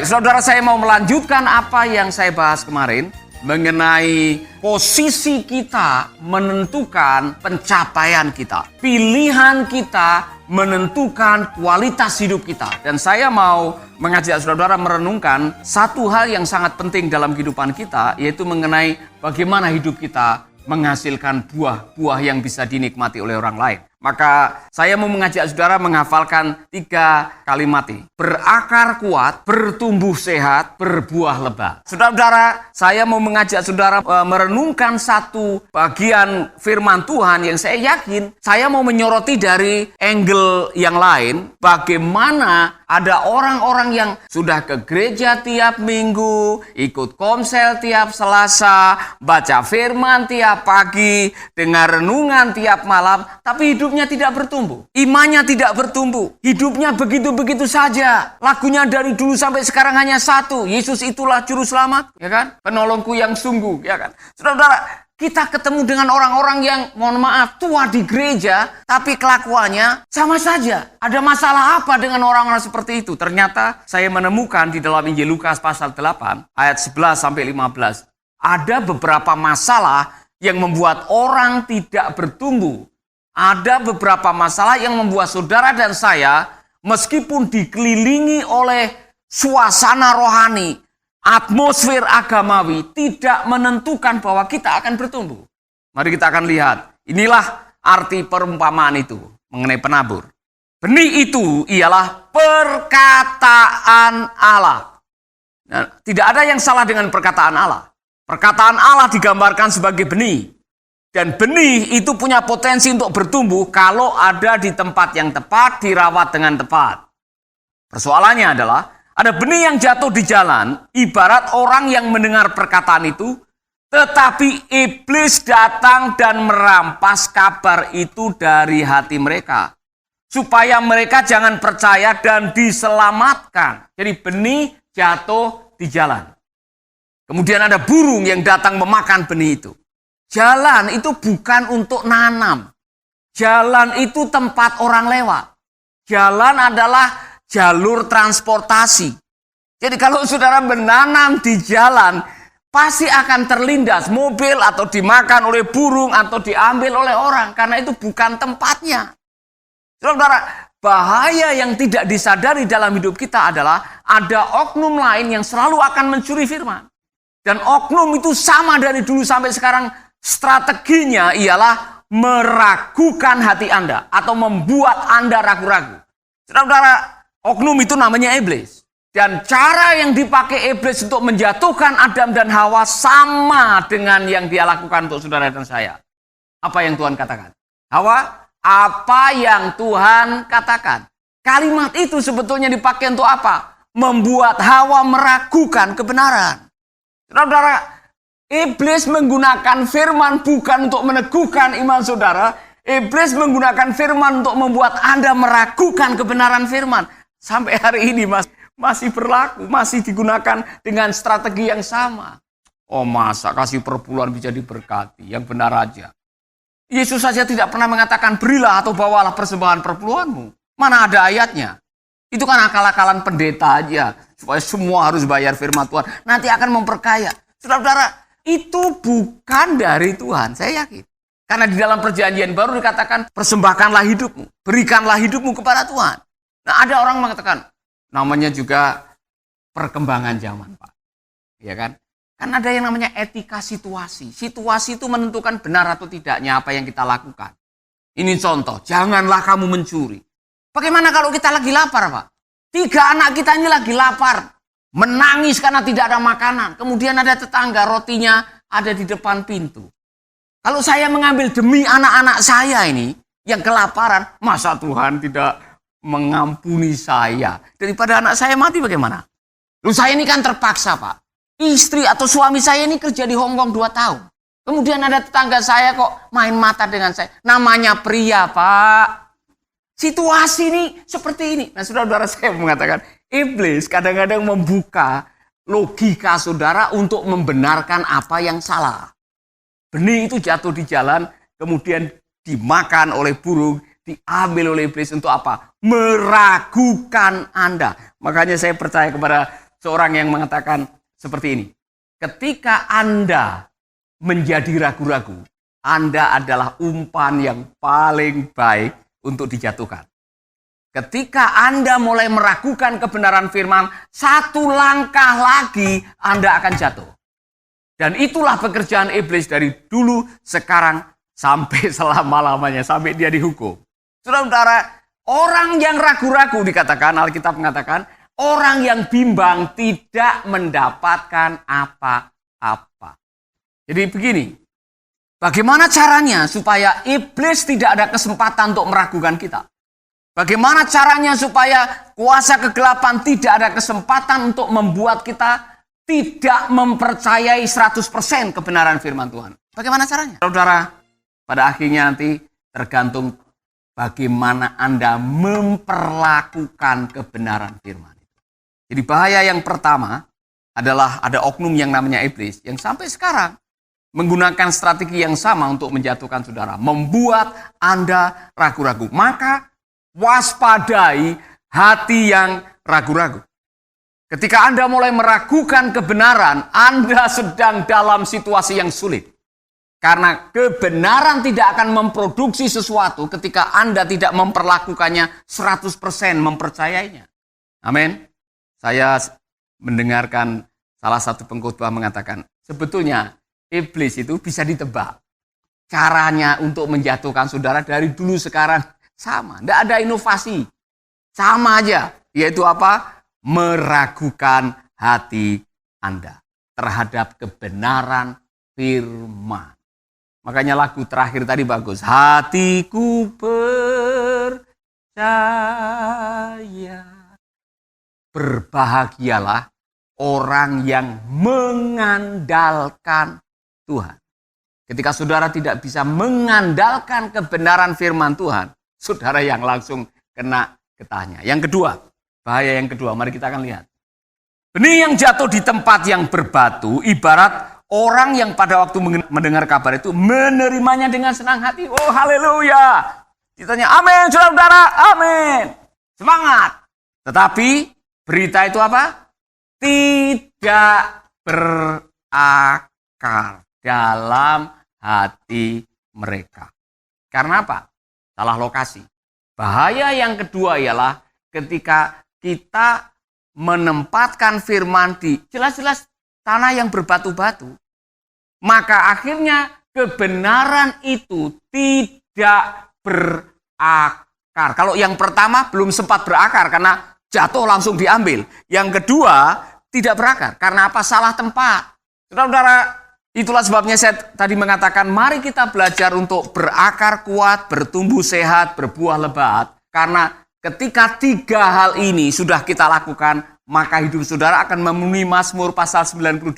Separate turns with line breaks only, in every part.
Baik, saudara, saya mau melanjutkan apa yang saya bahas kemarin mengenai posisi kita menentukan pencapaian kita. Pilihan kita menentukan kualitas hidup kita. Dan saya mau mengajak saudara merenungkan satu hal yang sangat penting dalam kehidupan kita, yaitu mengenai bagaimana hidup kita menghasilkan buah-buah yang bisa dinikmati oleh orang lain. Maka saya mau mengajak saudara menghafalkan 3 kalimat ini. Berakar kuat, bertumbuh sehat, berbuah lebat. Saudara-saudara, saya mau mengajak saudara merenungkan satu bagian firman Tuhan yang saya yakin saya mau menyoroti dari angle yang lain. Bagaimana ada orang-orang yang sudah ke gereja tiap minggu, ikut komsel tiap Selasa, baca firman tiap pagi, dengar renungan tiap malam, tapi hidupnya tidak bertumbuh. Imannya tidak bertumbuh. Hidupnya begitu-begitu saja. Lagunya dari dulu sampai sekarang hanya satu. Yesus itulah juru selamat, ya kan? Penolongku yang sungguh, ya kan? Saudara-saudara, kita ketemu dengan orang-orang yang, mohon maaf, tua di gereja, tapi kelakuannya sama saja. Ada masalah apa dengan orang-orang seperti itu? Ternyata saya menemukan di dalam Injil Lukas pasal 8, ayat 11 sampai 15. Ada beberapa masalah yang membuat orang tidak bertumbuh. Ada beberapa masalah yang membuat saudara dan saya, meskipun dikelilingi oleh suasana rohani, atmosfer agamawi, tidak menentukan bahwa kita akan bertumbuh. Mari kita akan lihat. Inilah arti perumpamaan itu mengenai penabur. Benih itu ialah perkataan Allah. Nah, tidak ada yang salah dengan perkataan Allah. Perkataan Allah digambarkan sebagai benih. Dan benih itu punya potensi untuk bertumbuh kalau ada di tempat yang tepat, dirawat dengan tepat. Persoalannya adalah, ada benih yang jatuh di jalan, ibarat orang yang mendengar perkataan itu, tetapi iblis datang dan merampas kabar itu dari hati mereka. Supaya mereka jangan percaya dan diselamatkan. Jadi benih jatuh di jalan. Kemudian ada burung yang datang memakan benih itu. Jalan itu bukan untuk nanam. Jalan itu tempat orang lewat. Jalan adalah jalur transportasi. Jadi kalau saudara menanam di jalan, pasti akan terlindas mobil atau dimakan oleh burung atau diambil oleh orang. Karena itu bukan tempatnya. Saudara, bahaya yang tidak disadari dalam hidup kita adalah ada oknum lain yang selalu akan mencuri firman. Dan oknum itu sama dari dulu sampai sekarang. Strateginya ialah meragukan hati Anda atau membuat Anda ragu-ragu. Saudara-saudara, oknum itu namanya iblis. Dan cara yang dipakai iblis untuk menjatuhkan Adam dan Hawa sama dengan yang dia lakukan untuk saudara dan saya. Apa yang Tuhan katakan? Hawa, apa yang Tuhan katakan? Kalimat itu sebetulnya dipakai untuk apa? Membuat Hawa meragukan kebenaran. Saudara-saudara, iblis menggunakan firman bukan untuk meneguhkan iman saudara. Iblis menggunakan firman untuk membuat Anda meragukan kebenaran firman. Sampai hari ini masih berlaku, masih digunakan dengan strategi yang sama. Oh, masa kasih perpuluhan bisa diberkati? Yang benar aja. Yesus saja tidak pernah mengatakan berilah atau bawalah persembahan perpuluhanmu. Mana ada ayatnya? Itu kan akal-akalan pendeta aja. Supaya semua harus bayar firman Tuhan. Nanti akan memperkaya. Saudara-saudara, itu bukan dari Tuhan, saya yakin. Karena di dalam perjanjian baru dikatakan, persembahkanlah hidupmu, berikanlah hidupmu kepada Tuhan. Nah, ada orang mengatakan, namanya juga perkembangan zaman, Pak. Ya kan? Kan ada yang namanya etika situasi. Situasi itu menentukan benar atau tidaknya apa yang kita lakukan. Ini contoh, janganlah kamu mencuri. Bagaimana kalau kita lagi lapar, Pak? 3 anak kita ini lagi lapar. Menangis karena tidak ada makanan. Kemudian ada tetangga, rotinya ada di depan pintu. Kalau saya mengambil demi anak-anak saya ini, yang kelaparan, masa Tuhan tidak mengampuni saya? Daripada anak saya mati bagaimana? Loh, saya ini kan terpaksa, Pak. Istri atau suami saya ini kerja di Hong Kong 2 tahun. Kemudian ada tetangga saya kok main mata dengan saya. Namanya pria, Pak. Situasi ini seperti ini. Nah, saudara-saudara, saya mengatakan, iblis kadang-kadang membuka logika saudara untuk membenarkan apa yang salah. Benih itu jatuh di jalan, kemudian dimakan oleh burung, diambil oleh iblis untuk apa? Meragukan Anda. Makanya saya percaya kepada seorang yang mengatakan seperti ini. Ketika Anda menjadi ragu-ragu, Anda adalah umpan yang paling baik untuk dijatuhkan. Ketika Anda mulai meragukan kebenaran firman, satu langkah lagi Anda akan jatuh. Dan itulah pekerjaan iblis dari dulu, sekarang, sampai selama-lamanya, sampai dia dihukum. Saudara-saudara, orang yang ragu-ragu dikatakan, Alkitab mengatakan, orang yang bimbang tidak mendapatkan apa-apa. Jadi begini, bagaimana caranya supaya iblis tidak ada kesempatan untuk meragukan kita? Bagaimana caranya supaya kuasa kegelapan tidak ada kesempatan untuk membuat kita tidak mempercayai 100% kebenaran firman Tuhan? Bagaimana caranya? Saudara, pada akhirnya nanti tergantung bagaimana Anda memperlakukan kebenaran firman. Jadi bahaya yang pertama adalah ada oknum yang namanya iblis yang sampai sekarang menggunakan strategi yang sama untuk menjatuhkan saudara, membuat Anda ragu-ragu. Maka waspadai hati yang ragu-ragu. Ketika Anda mulai meragukan kebenaran, Anda sedang dalam situasi yang sulit. Karena kebenaran tidak akan memproduksi sesuatu ketika Anda tidak memperlakukannya 100% mempercayainya. Amin. Saya mendengarkan salah satu pengkhotbah mengatakan, sebetulnya iblis itu bisa ditebak. Caranya untuk menjatuhkan saudara dari dulu sekarang sama. Tidak ada inovasi. Sama aja. Yaitu apa? Meragukan hati Anda terhadap kebenaran firman. Makanya lagu terakhir tadi bagus. Hatiku percaya. Berbahagialah orang yang mengandalkan Tuhan. Ketika saudara tidak bisa mengandalkan kebenaran firman Tuhan, saudara yang langsung kena getahnya. Yang kedua, bahaya yang kedua, mari kita akan lihat. Benih yang jatuh di tempat yang berbatu, ibarat orang yang pada waktu mendengar kabar itu menerimanya dengan senang hati. Oh haleluya. Ditanya amin saudara-saudara, amin. Semangat. Tetapi berita itu apa? Tidak berakar dalam hati mereka. Karena apa? Salah lokasi. Bahaya yang kedua ialah ketika kita menempatkan firman di jelas-jelas tanah yang berbatu-batu, maka akhirnya kebenaran itu tidak berakar. Kalau yang pertama belum sempat berakar karena jatuh langsung diambil. Yang kedua tidak berakar. Karena apa? Salah tempat. Saudara-saudara, itulah sebabnya saya tadi mengatakan mari kita belajar untuk berakar kuat, bertumbuh sehat, berbuah lebat. Karena ketika tiga hal ini sudah kita lakukan, maka hidup saudara akan memenuhi Mazmur pasal 92.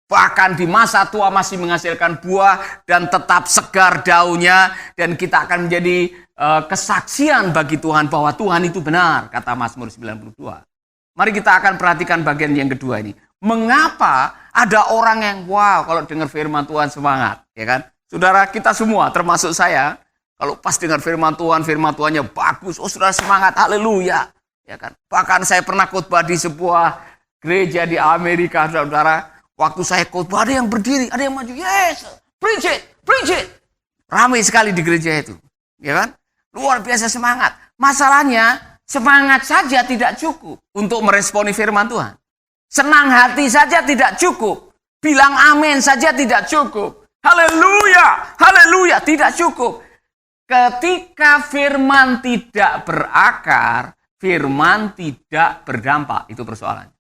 Bahkan di masa tua masih menghasilkan buah dan tetap segar daunnya. Dan kita akan menjadi kesaksian bagi Tuhan bahwa Tuhan itu benar, kata Mazmur 92. Mari kita akan perhatikan bagian yang kedua ini. Mengapa ada orang yang wow kalau dengar firman Tuhan semangat, ya kan? Saudara, kita semua termasuk saya, kalau pas dengar firman Tuhannya bagus, oh saudara semangat, haleluya, ya kan? Bahkan saya pernah khotbah di sebuah gereja di Amerika, saudara. Waktu saya khotbah ada yang berdiri, ada yang maju, yes, preach it, preach it. Ramai sekali di gereja itu, ya kan? Luar biasa semangat. Masalahnya, semangat saja tidak cukup untuk meresponi firman Tuhan. Senang hati saja tidak cukup. Bilang amin saja tidak cukup. Haleluya, haleluya, tidak cukup. Ketika firman tidak berakar, firman tidak berdampak. Itu persoalannya.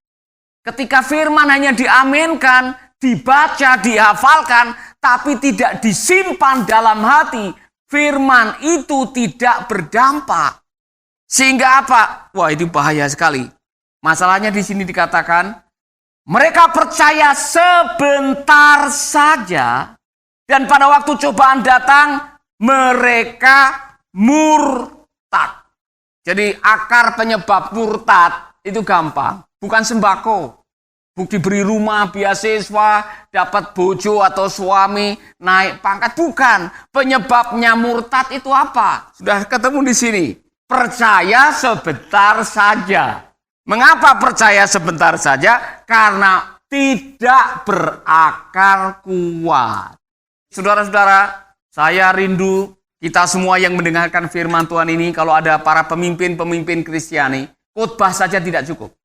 Ketika firman hanya diaminkan, dibaca, dihafalkan, tapi tidak disimpan dalam hati, firman itu tidak berdampak. Sehingga apa? Wah, itu bahaya sekali. Masalahnya di sini dikatakan, mereka percaya sebentar saja, dan pada waktu cobaan datang, mereka murtad. Jadi akar penyebab murtad itu gampang. Bukan sembako, diberi rumah, beasiswa, dapat bojo atau suami, naik pangkat. Bukan. Penyebabnya murtad itu apa? Sudah ketemu di sini. Percaya sebentar saja. Mengapa percaya sebentar saja? Karena tidak berakar kuat. Saudara-saudara, saya rindu kita semua yang mendengarkan firman Tuhan ini, kalau ada para pemimpin-pemimpin Kristiani, khotbah saja tidak cukup.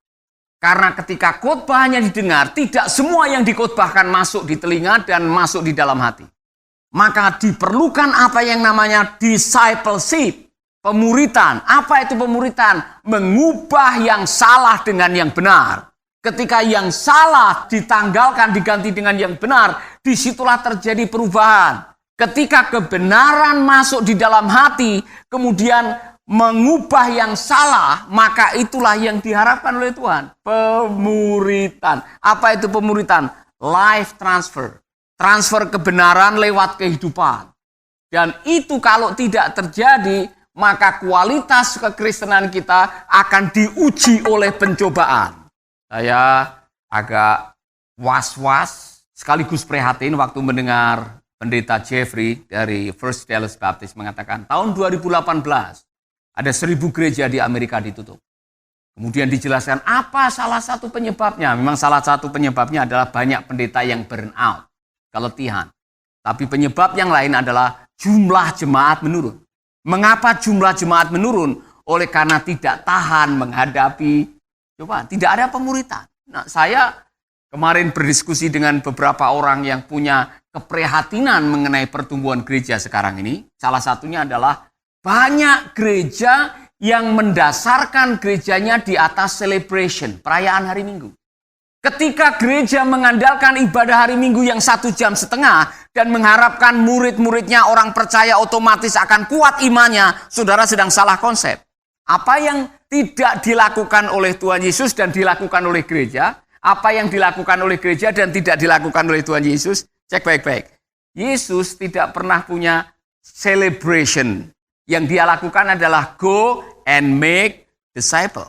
Karena ketika khotbah hanya didengar, tidak semua yang dikhotbahkan masuk di telinga dan masuk di dalam hati. Maka diperlukan apa yang namanya discipleship, pemuritan. Apa itu pemuritan? Mengubah yang salah dengan yang benar. Ketika yang salah ditanggalkan, diganti dengan yang benar, disitulah terjadi perubahan. Ketika kebenaran masuk di dalam hati, kemudian mengubah yang salah, maka itulah yang diharapkan oleh Tuhan. Pemuritan. Apa itu pemuritan? Life transfer. Transfer kebenaran lewat kehidupan. Dan itu kalau tidak terjadi, maka kualitas kekristenan kita akan diuji oleh pencobaan. Saya agak was-was sekaligus prihatin waktu mendengar Pendeta Jeffrey dari First Dallas Baptist mengatakan tahun 2018 ada 1.000 gereja di Amerika ditutup. Kemudian dijelaskan apa salah satu penyebabnya. Memang salah satu penyebabnya adalah banyak pendeta yang burn out, keletihan. Tapi penyebab yang lain adalah jumlah jemaat menurun. Mengapa jumlah jemaat menurun? Oleh karena tidak tahan menghadapi cobaan. Tidak ada pemuritan. Nah, saya kemarin berdiskusi dengan beberapa orang yang punya keprihatinan mengenai pertumbuhan gereja sekarang ini. Salah satunya adalah banyak gereja yang mendasarkan gerejanya di atas celebration, perayaan hari Minggu. Ketika gereja mengandalkan ibadah hari Minggu yang 1,5 jam dan mengharapkan murid-muridnya orang percaya otomatis akan kuat imannya, saudara sedang salah konsep. Apa yang tidak dilakukan oleh Tuhan Yesus dan dilakukan oleh gereja, apa yang dilakukan oleh gereja dan tidak dilakukan oleh Tuhan Yesus, cek baik-baik. Yesus tidak pernah punya celebration. Yang dia lakukan adalah go and make disciple.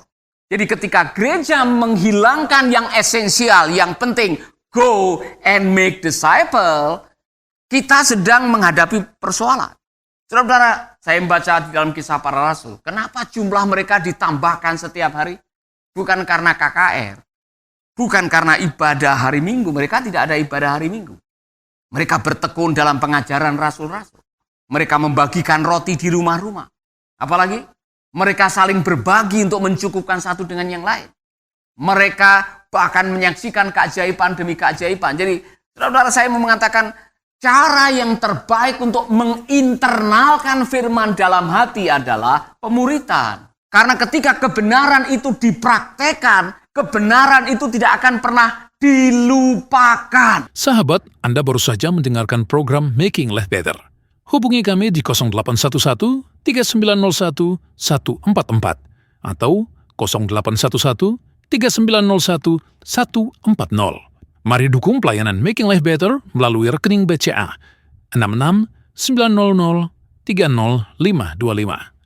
Jadi ketika gereja menghilangkan yang esensial, yang penting, go and make disciple, kita sedang menghadapi persoalan. Saudara-saudara, saya membaca di dalam Kisah Para Rasul, kenapa jumlah mereka ditambahkan setiap hari? Bukan karena KKR, bukan karena ibadah hari Minggu, mereka tidak ada ibadah hari Minggu. Mereka bertekun dalam pengajaran rasul-rasul. Mereka membagikan roti di rumah-rumah. Apalagi, mereka saling berbagi untuk mencukupkan satu dengan yang lain. Mereka bahkan menyaksikan keajaiban demi keajaiban. Jadi, saudara-saudara, saya mau mengatakan, cara yang terbaik untuk menginternalkan firman dalam hati adalah pemuritan. Karena ketika kebenaran itu dipraktekkan, kebenaran itu tidak akan pernah dilupakan.
Sahabat, Anda baru saja mendengarkan program Making Life Better. Hubungi kami di 0811-3901-144 atau 0811-3901-140. Mari dukung pelayanan Making Life Better melalui rekening BCA 6690300525.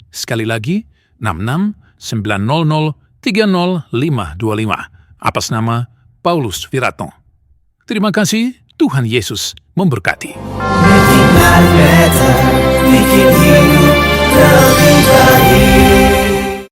Sekali lagi, 6690300525. Atas nama Paulus Wiratno. Terima kasih, Tuhan Yesus memberkati.
Making life better, making hidup lebih baik.